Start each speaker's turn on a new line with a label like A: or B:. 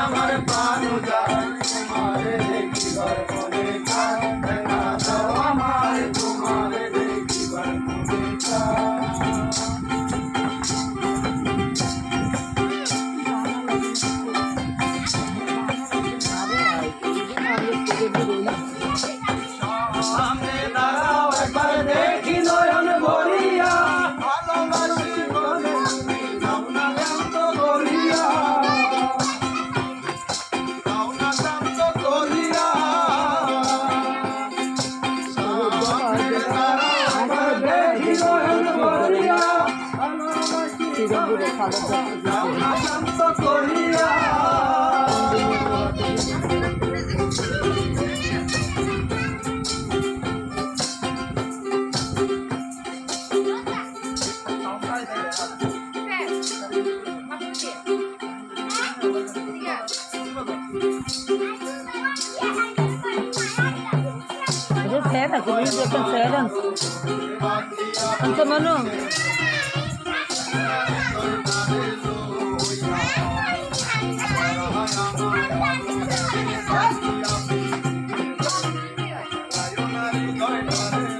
A: আমার প্রাণ যায় তোমারে দেখিবার মনে চায় দেখা দাও আমার তোমারে দেখিবার মনে চায় সামনে দাঁড়াও একবার দেখি নয়ন ভরিয়া ভালোবাসি বলে নাও না শান্ত করিয়া নাও না শান্ত করিয়া সামনে দাঁড়াও একবার দেখি নয়ন ভরিয়া ভালোবাসি বলে নাও না শান্ত করিয়া
B: Thế là cái video con xé đơn con cho nó luôn
A: Sayonara,